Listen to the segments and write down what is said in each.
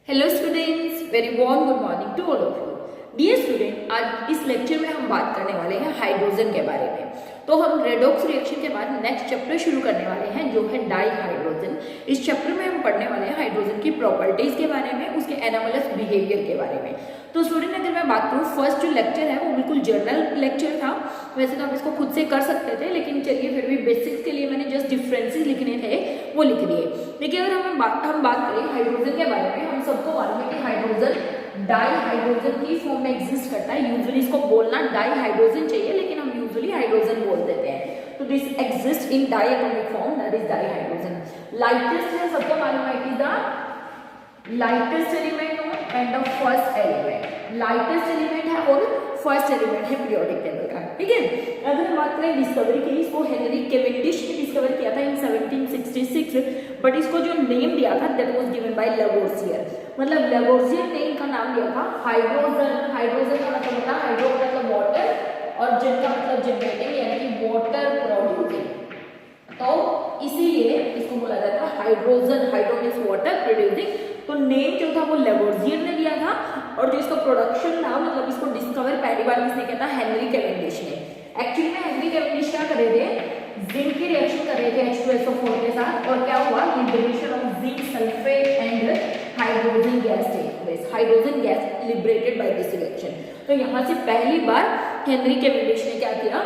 Hello students, very warm good morning to all of you. Dear student, आज इस lecture में हम बात करने वाले हैं हाइड्रोजन के बारे में। तो हम रेडॉक्स रिएक्शन के बाद नेक्स्ट चैप्टर शुरू करने वाले हैं जो है डाई हाइड्रोजन। इस चैप्टर में हम पढ़ने वाले हैं हाइड्रोजन की प्रॉपर्टीज के बारे में, उसके एनामलस बिहेवियर के बारे में। तो स्टूडेंट, अगर मैं बात करूँ, फर्स्ट जो लेक्चर है वो बिल्कुल जनरल लेक्चर था। वैसे तो आप इसको खुद से कर सकते थे, लेकिन चलिए फिर भी बेसिक्स के लिए मैंने जस्ट डिफरेंसेस लिखने थे वो लिख दिए। देखिए, अगर हम बात करें हाइड्रोजन के बारे में, हम सबको मालूम है कि हाइड्रोजन डाई हाइड्रोजन की फॉर्म में एग्जिस्ट करता है। यूजुअली इसको बोलना डाई हाइड्रोजन चाहिए, लेकिन हम यूजुअली हाइड्रोजन बोल देते हैं। तो this exist in diatomic form, that is dihydrogen. Lightest है, सबको मालूम है कि the lightest element and the first element. Lightest element है और फर्स्ट एलिमेंट है पीरियोडिक टेबल का। ठीक है, अगर हम बात करें डिस्कवरी की, इसको हेनरी कैवेंडिश ने डिस्कवर किया था इन 1766, बट इसको जो नेम दिया था दैट वाज गिवन बाय लेवोर्सियर। मतलब लेवोर्सियर ने इनका नाम दिया था हाइड्रोजन। हाइड्रोजन का मतलब होता है हाइड्रो मतलब वाटर और जन का मतलब जनरेटिंग, यानी कि वाटर प्रोड्यूसिंग। तो इसीलिए इसको बोला जाता है hydrogen. Hydro means water producing. तो नेम जो था वो लेवोर्सियर ने दिया था, और जो इसका प्रोडक्शन था, मतलब इसको डिस्कवर पहली बार किसने किया था? हेनरी कैवेंडिश ने। एक्चुअली में हेनरी कैवेंडिश क्या कर रहे थे? जिंक की रिएक्शन कर रहे थे H2SO4 के साथ, और क्या हुआ? Liberation of zinc sulphate and hydrogen gas take place. Hydrogen gas liberated by this reaction. तो यहाँ से पहली बार हेनरी कैवेंडिश ने क्या किया?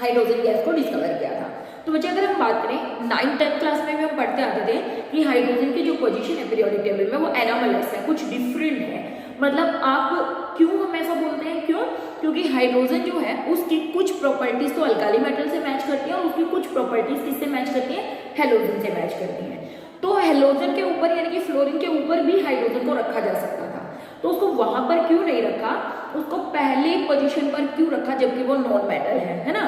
हाइड्रोजन गैस को डिस्कवर किया था। तो बच्चे, अगर हम बात करें 9th-10th क्लास में भी हम पढ़ते आते थे कि हाइड्रोजन की जो पोजीशन है पीरियोडिक टेबल में वो एनामलस है, कुछ डिफरेंट है। मतलब आप क्यों हम ऐसा बोलते हैं? क्यों? क्योंकि हाइड्रोजन जो है उसकी कुछ प्रॉपर्टीज तो अल्काली मेटल से मैच करती है, और उसकी कुछ प्रॉपर्टीज किससे मैच करती है? हैलोजन से मैच करती है। तो हैलोजन के ऊपर यानी कि फ्लोरीन के ऊपर भी हाइड्रोजन को रखा जा सकता था, तो उसको वहां पर क्यों नहीं रखा? उसको पहले पोजीशन पर क्यों रखा, जबकि वो नॉन मेटल है ना?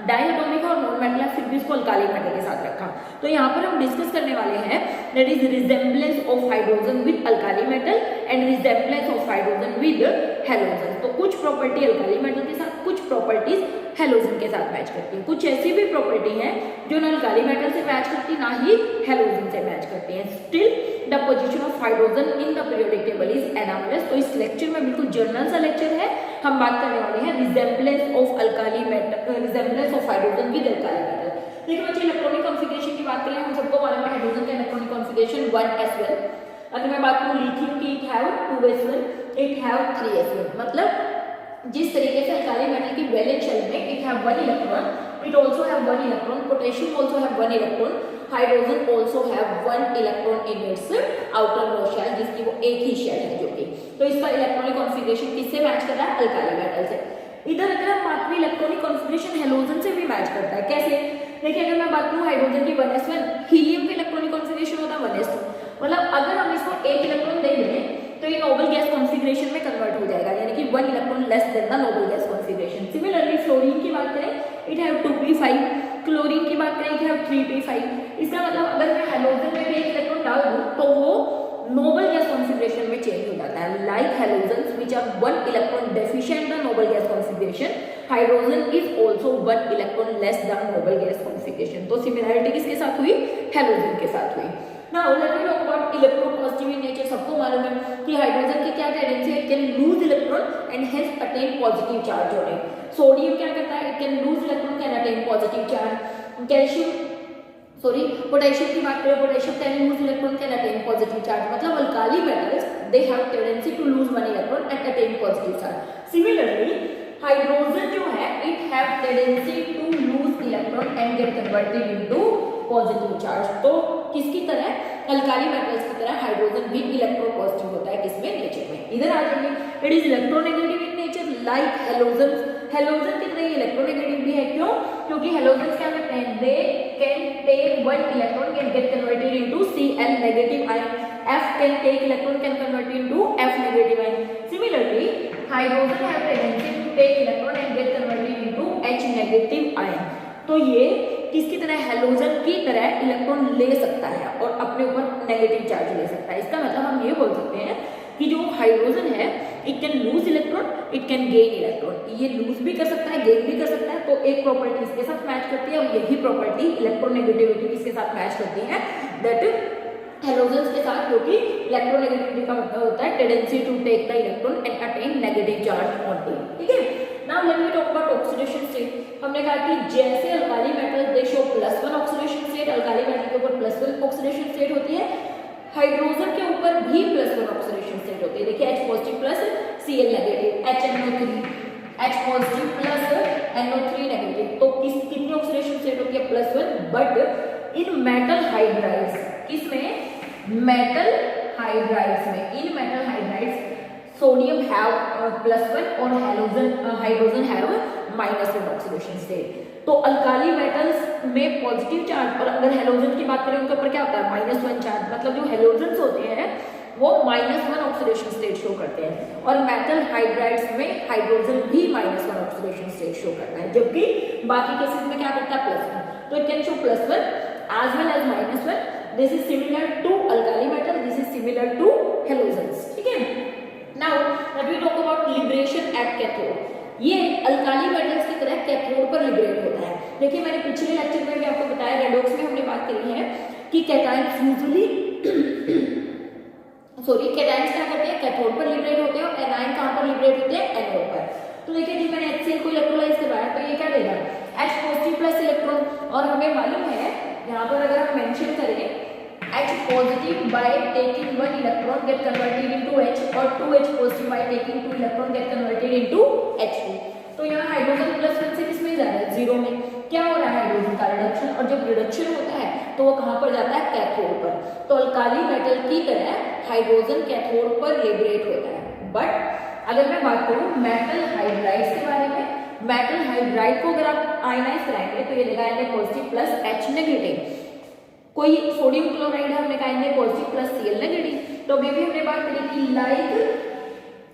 डायटोमिक और नॉन मेटल है, फिर भी उसको अल्काली मेटल के साथ रखा। तो यहाँ पर हम डिस्कस करने वाले हैं that is resemblance of hydrogen with alkali metal and resemblance of hydrogen with halogen. तो कुछ प्रॉपर्टी अल्काली मेटल के साथ, कुछ प्रॉपर्टीज हैलोजन के साथ मैच करती है। कुछ ऐसी भी प्रॉपर्टी है जो ना अल्काली मेटल से मैच करती, ना ही हैलोजन से मैच करती है। Still the position of hydrogen in the periodic table is anomalous. तो इस लेक्चर में बिल्कुल जनरल सा लेक्चर है, हम बात करने वाले हैं resemblance of alkali metal, resemblance of hydrogen with alkali metal. देखिए बच्चे, इलेक्ट्रॉनिक कॉन्फ़िगरेशन की बात करें, हम सबको मालूम है हाइड्रोजन का इलेक्ट्रॉनिक कॉन्फ़िगरेशन 1s1। अगर मैं बात करूं लिथियम की, it have 2s1, it have 3s1। मतलब जिस तरीके से अल्काली मेटल की वैलेंस शेल में it have 1 electron, it also have 1 electron, potassium also have 1 electron, hydrogen also have 1 electron in its outermost shell, जिसकी वो एक ही शेल है जो कि। तो इसका इलेक्ट्रॉनिक कॉन्फ़िगरेशन किससे मैच कर रहा है? अल्काली मेटल से। इधर अगर हम बात करें, इलेक्ट्रॉनिक कॉन्फ़िगरेशन हैलोजन से भी मैच करता है। कैसे? देखिए, अगर मैं बात करूं हाइड्रोजन की 1s1, हीलियम का इलेक्ट्रॉनिक कॉन्फ़िगरेशन होता है 1s2। मतलब अगर हम इसको एक इलेक्ट्रॉन दे दें तो ये नोबल गैस कॉन्फ़िगरेशन में कन्वर्ट हो जाएगा, यानी कि 1 electron less than the noble gas configuration. Similarly fluorine की बात करें, इट हैव 2p5, क्लोरीन की बात करें, इट हैव 3p5। इसका मतलब अगर मैं हैलोजन में भी एक इलेक्ट्रॉन डाल दूं तो वो नोबल गैस कॉन्फ़िगरेशन में चेंज हो जाता है। Like halogens which are 1 electron deficient the noble gas configuration, hydrogen is also 1 electron less the noble gas configuration. तो सिमिलरिटी किसके साथ हुई? हैलोजन के साथ हुई। Now let me talk about electropositive in nature. सबको मालूम है कि हाइड्रोजन की क्या टेंडेंसी है? It can lose electron and hence attain positive charge on it. Sodium क्या करता है? It can lose electron, can attain positive charge. Potassium की बात करें, potassium can lose electron, can attain positive charge. मतलब alkali metals they have tendency to lose 1 electron and attain positive charge. Similarly hydrogen जो है it have tendency to lose electron and get converted into positive charge. तो किसकी तरह? Alkali metals की तरह hydrogen भी electropositive होता है। किसमें? नेचर में। इधर आ जाइए, it is electronegative in nature like halogen. Halogen की तरह इलेक्ट्रोनेगेटिव भी है। क्यों? क्योंकि हैलोजन क्या करते हैं? They can take 1 electron, can get converted into Cl negative ion, F can take electron, can convert into F negative ion. Similarly hydrogen have tendency to take electron and get converted into H negative ion. तो ये किसकी तरह? Halogen की तरह electron ले सकता है और अपने ऊपर नेगेटिव चार्ज ले सकता है। इसका मतलब हम ये बोल सकते हैं कि जो हाइड्रोजन है it can lose electron, it can gain electron. ये लूज भी कर सकता है, गेन भी कर सकता है। तो एक प्रॉपर्टी इसके साथ मैच करती है, और यही प्रॉपर्टी इलेक्ट्रोनेगेटिविटी किसके साथ मैच करती है? दैट हेलोजेंस के साथ, जो कि इलेक्ट्रोनेगेटिविटी का मतलब होता है tendency to take the electron and attain negative charge on it, ठीक है। Now let me talk about oxidation state. हमने कहा कि जैसे alkali metal they show +1 oxidation state, alkali metal के ऊपर +1 ऑक्सीडेशन स्टेट होती है, हाइड्रोजन के ऊपर भी +1 ऑक्सीडेशन स्टेट होती है। देखिए H positive plus Cl negative, HNO3, H positive plus NO3 negative, तो कितनी ऑक्सीडेशन स्टेट होती है +1, बट इन मेटल हाइड्राइड्स, किसमें, मेटल हाइड्राइड्स में, इन मेटल हाइड्राइड्स सोडियम हैव +1 और हाइड्रोजन हैव -1 ऑक्सीडेशन स्टेट। तो अल्काली मेटल्स में पॉजिटिव चार्ज, और अगर हेलोजन की बात करें उनके ऊपर क्या होता है -1 चार्ज, मतलब जो हेलोजेंस होते हैं वो -1 ऑक्सीडेशन स्टेट शो करते हैं, और मेटल हाइड्राइड्स में हाइड्रोजन भी -1 ऑक्सीडेशन स्टेट शो करता है, जबकि बाकी केसेस में क्या करता है +1। तो it can show +1 as well as -1. This is similar to alkali metal, this is similar to halogens, ठीक है। Now let me talk about liberation at cathode. ये अल्काली मेटल्स की तरह कैथोड पर लिबरेट होता है। देखिए मैंने पिछले लेक्चर में भी आपको बताया, रेडॉक्स में हमने बात करी है कि कैटायंस यूजुअली कैटायंस क्या करते हैं, कैथोड पर लिबरेट होते हैं, और एनायन कहां पर लिबरेट होते हैं, एनोड पर। तो देखिए जी मैंने HCl को इलेक्ट्रोलाइज करवाया तो ये क्या देगा, H पॉजिटिव प्लस इलेक्ट्रॉन, और हमें मालूम है यहाँ पर अगर हम मेंशन करें H positive by taking 1 electron get converted into H, और 2H positive by taking 2 electron get converted into H2। तो यहाँ हाइड्रोजन +1 से किसमें जा रहा है, 0 में। क्या हो रहा है, हाइड्रोजन का रिडक्शन, और जब रिडक्शन होता है तो वो कहाँ पर जाता है, कैथोड पर। तो अल्काली मेटल की तरह हाइड्रोजन कैथोड पर लिबरेट होता है। बट अगर मैं बात करूँ मेटल हाइड्राइड्स के बारे में, मेटल हाइड्राइड को अगर आप आयनाइज कराएंगे तो ये देगा Na positive plus H negative. कोई सोडियम क्लोराइड है, हमने कहा Na positive plus Cl negative. तो अभी भी हमने बात करी कि like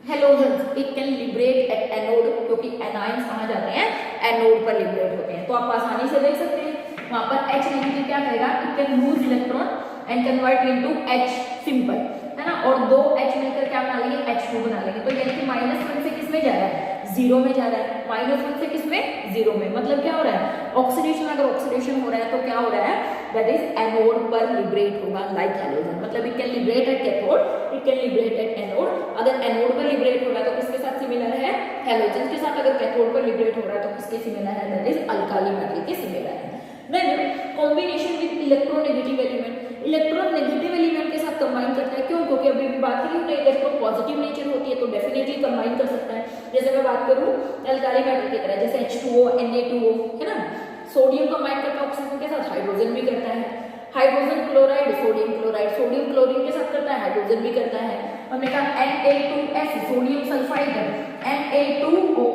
halogens it can liberate at anode, क्योंकि एनायंस कहाँ जाते हैं, एनोड पर लिबरेट होते हैं। तो आप आसानी से देख सकते हैं वहां पर H नेगेटिव क्या करेगा, it can lose electron and convert into H simple, है ना, और दो H मिलकर क्या बना लेंगे, H2 बना लेंगे। तो यानी कि -1 से किसमें जा रहा है, 0 में जा रहा है, -1 से किसमें, 0 में। मतलब क्या हो रहा है, ऑक्सीडेशन, अगर ऑक्सीडेशन हो रहा है तो क्या हो रहा है, दैट इज एनोड पर लिबरेट होगा लाइक हेलोजन। मतलब it can liberate at cathode, it can liberate at anode. अगर एनोड पर लिबरेट हो रहा है तो किसके साथ सिमिलर है, हेलोजन के साथ। अगर कैथोड पर लिबरेट हो रहा है तो किसके सिमिलर है, दैट इज अल्काली मेटल के सिमिलर है। Then combination with electronegative element, electron negative element के साथ कंबाइन करता है। क्यों, क्योंकि अभी भी बात करी हमने इलेक्ट्रॉन पॉजिटिव नेचर होती है तो डेफिनेटली कंबाइन कर सकता है। जैसे मैं बात करूं अल्काली मेटल की तरह, जैसे H2O Na2O है ना, सोडियम कंबाइन करता है ऑक्सीजन के साथ, हाइड्रोजन भी करता है। Hydrogen chloride sodium chloride, sodium chlorine के साथ करता है, हाइड्रोजन भी करता है। हमने कहा Na2S sodium sulphide, Na2O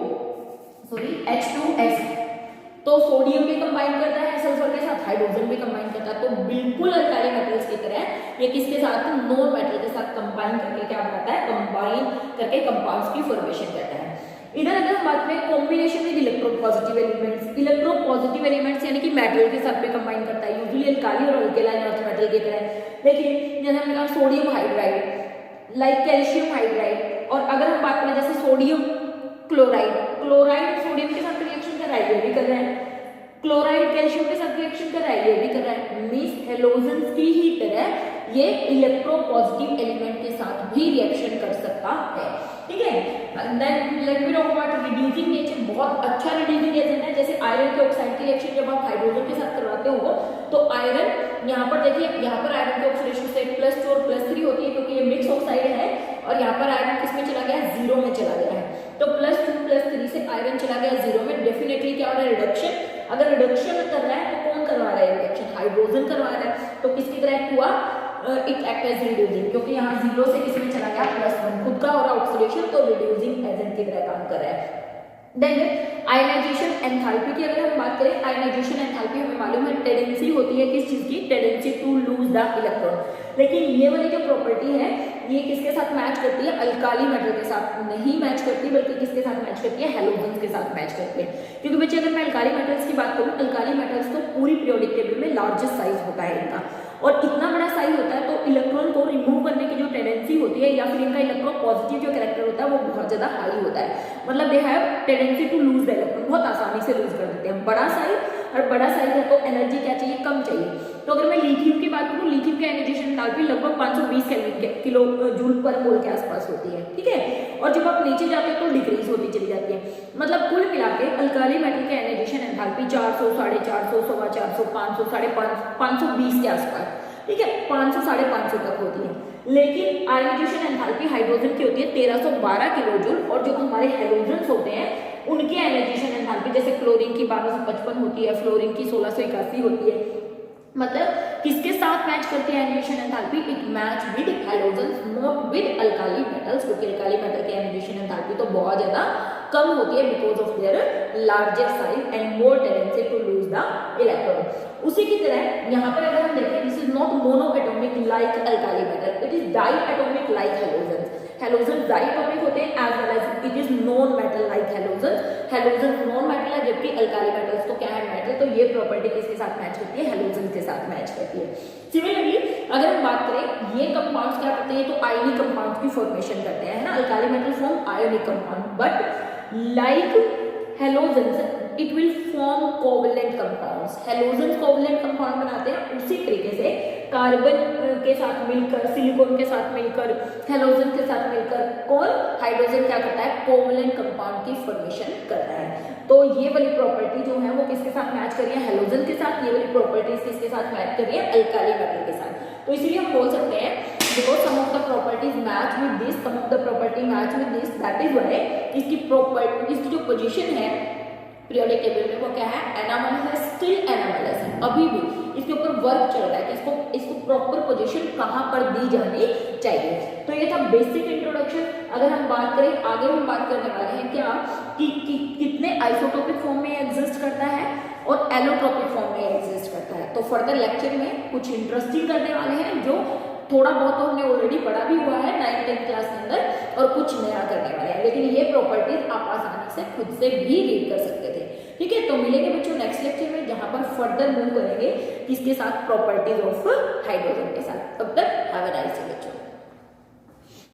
H2S, तो सोडियम भी कंबाइन करता है सल्फर के साथ, हाइड्रोजन भी कंबाइन करता है। तो बिल्कुल अल्काली मेटल्स की तरह ये किसके साथ, नॉन मेटल के साथ कंबाइन करके क्या बनाता है, कंबाइन करके कंपाउंड्स की फॉर्मेशन करता है। इधर अगर हम बात करें combination with electropositive elements, electropositive elements यानी कि मेटल के साथ पे कंबाइन करता है, यूजुअली अल्काली और अल्केलाइन अर्थ मेटल की तरह। देखिए जैसे हमने कहा sodium hydride like calcium hydride, और अगर हम बात करें जैसे सोडियम क्लोराइड, क्लोराइड सोडियम के साथ रिएक्शन कर रहा है, ये भी कर रहा है। क्लोराइड कैल्शियम के साथ रिएक्शन कर रहा है, ये भी कर रहा है। मींस हेलोजेंस की ही तरह ये इलेक्ट्रोपॉजिटिव एलिमेंट के साथ भी रिएक्शन कर सकता है, ठीक है। Then let me talk about reducing nature, बहुत अच्छा रिड्यूसिंग एजेंट है। जैसे आयरन के ऑक्साइड की रिएक्शन जब आप हाइड्रोजन के साथ करवाते हो तो आयरन यहाँ पर देखिए, यहाँ पर आयरन की ऑक्सीडेशन स्टेट +2 और +3 होती है क्योंकि ये मिक्स ऑक्साइड है, और यहाँ पर आयरन किसमें चला गया, 0 में चला गया है। तो +2 +3 से आयरन चला गया 0 में, डेफिनेटली क्या हो रहा है, रिडक्शन। अगर रिडक्शन कर रहा है तो कौन करवा रहा है रिएक्शन, हाइड्रोजन करवा रहा है। तो किसकी तरह हुआ, इट एक्ट एज रिड्यूसिंग, क्योंकि यहाँ 0 से किसमें चला गया, +1, खुद का हो रहा ऑक्सीडेशन, तो रिड्यूसिंग एजेंट की तरह काम कर रहा है। देन आयनाइजेशन एंथैल्पी की अगर हम बात करें, आयनाइजेशन एंथैल्पी हमें मालूम है टेंडेंसी होती है किस चीज की, tendency to lose the electron. लेकिन ये वाली जो प्रॉपर्टी है ये किसके साथ मैच करती है, अल्काली मेटल के साथ नहीं मैच करती, बल्कि किसके साथ मैच करती है, हेलोजेंस के साथ मैच करती है। क्योंकि बच्चे अगर मैं अल्काली मेटल्स की बात करूँ, अल्काली मेटल्स तो पूरी पीरियोडिक टेबल में लार्जेस्ट साइज होता है इनका, और इतना बड़ा साइज होता है तो इलेक्ट्रॉन को रिमूव करने की जो टेंडेंसी होती है, या फिर इनका इलेक्ट्रो पॉजिटिव जो कैरेक्टर होता है वो बहुत ज़्यादा हाई होता है, मतलब they have tendency to lose the electron, बहुत आसानी से लूज कर देते हैं। बड़ा साइज, और बड़ा साइज है तो एनर्जी क्या चाहिए, कम चाहिए। तो अगर मैं लिथियम की बात करूँ, लिथियम का आयनाइजेशन एंथैल्पी लगभग 520 किलो जूल पर मोल के आसपास होती है, ठीक है। और जब आप नीचे जाते हो तो डिक्रीज होती चली जाती है, मतलब कुल मिला के अल्काली मेटल के आयनाइजेशन एंथैल्पी 400, 450, 450, 500, 520 के आसपास, ठीक है, 500, 550 तक होती है। लेकिन आयनाइजेशन एंथैल्पी हाइड्रोजन की होती है 1312 किलो जूल, और जो हमारे हैलोजेंस होते हैं उनकी आयनाइजेशन एंथैल्पी जैसे क्लोरीन की 1255 होती है, फ्लोरीन की 1681 होती है। मतलब किसके साथ मैच करती है ionization enthalpy, it match with halogens not with alkali metals, क्योंकि अल्काली मेटल की आयनाइजेशन एंथैल्पी तो बहुत ज्यादा कम होती है because of their larger size and more tendency to lose the electron. उसी की तरह यहाँ पर अगर हम देखें, this is not monoatomic like alkali metal, it is diatomic like halogens. Halogens diatomic होते हैं as well as it is non metal like halogens. Halogens non metal है, जबकि अल्काली मेटल्स तो क्या है, metal. तो ये property किसके साथ मैच करती है, हैलोजेंस के साथ मैच करती है। सिमिलरली अगर हम बात करें, ये कंपाउंड्स क्या करते हैं, तो आयनिक कंपाउंड्स की फॉर्मेशन करते हैं, है ना। Alkali metal form ionic compound, but like halogens it will form covalent compounds. Halogens covalent compound बनाते हैं, उसी तरीके से कार्बन के साथ मिलकर, सिलिकॉन के साथ मिलकर, हैलोजन के साथ मिलकर कौन, हाइड्रोजन क्या करता है, कोवलेंट कंपाउंड की फॉर्मेशन करता है। तो ये वाली प्रॉपर्टी जो है वो किसके साथ मैच कर रही है, हैलोजन के साथ। ये वाली प्रॉपर्टीज किसके साथ मैच कर रही है, अल्काली मेटल के साथ। तो इसलिए हम बोल सकते हैं because some of the properties match with this, some of the property match with this, that is why इसकी प्रॉपर्टी, इसकी जो पोजीशन है पीरियोडिक टेबल में वो क्या है, एनामलस है, स्टिल एनामलस है। अभी भी इसके ऊपर वर्क चल रहा है कि इसको प्रॉपर पोजीशन कहाँ पर दी जानी चाहिए। तो ये था बेसिक इंट्रोडक्शन। अगर हम बात करें, आगे हम बात करने वाले हैं क्या कि कितने आइसोटोपिक फॉर्म में एग्जिस्ट करता है और एलोट्रोपिक फॉर्म में एग्जिस्ट करता है। तो फर्दर लेक्चर में कुछ इंटरेस्टिंग करने वाले हैं, जो थोड़ा बहुत तो हमने ऑलरेडी पढ़ा भी हुआ है 9th-10th क्लास के अंदर, और कुछ नया करने वाले हैं। लेकिन ये प्रॉपर्टीज आप आसानी से खुद से भी रीड कर सकते थे, ठीक है। तो मिलेंगे बच्चों नेक्स्ट लेक्चर में, जहां पर फर्दर मूव करेंगे किसके साथ, प्रॉपर्टीज ऑफ हाइड्रोजन के साथ। तब तक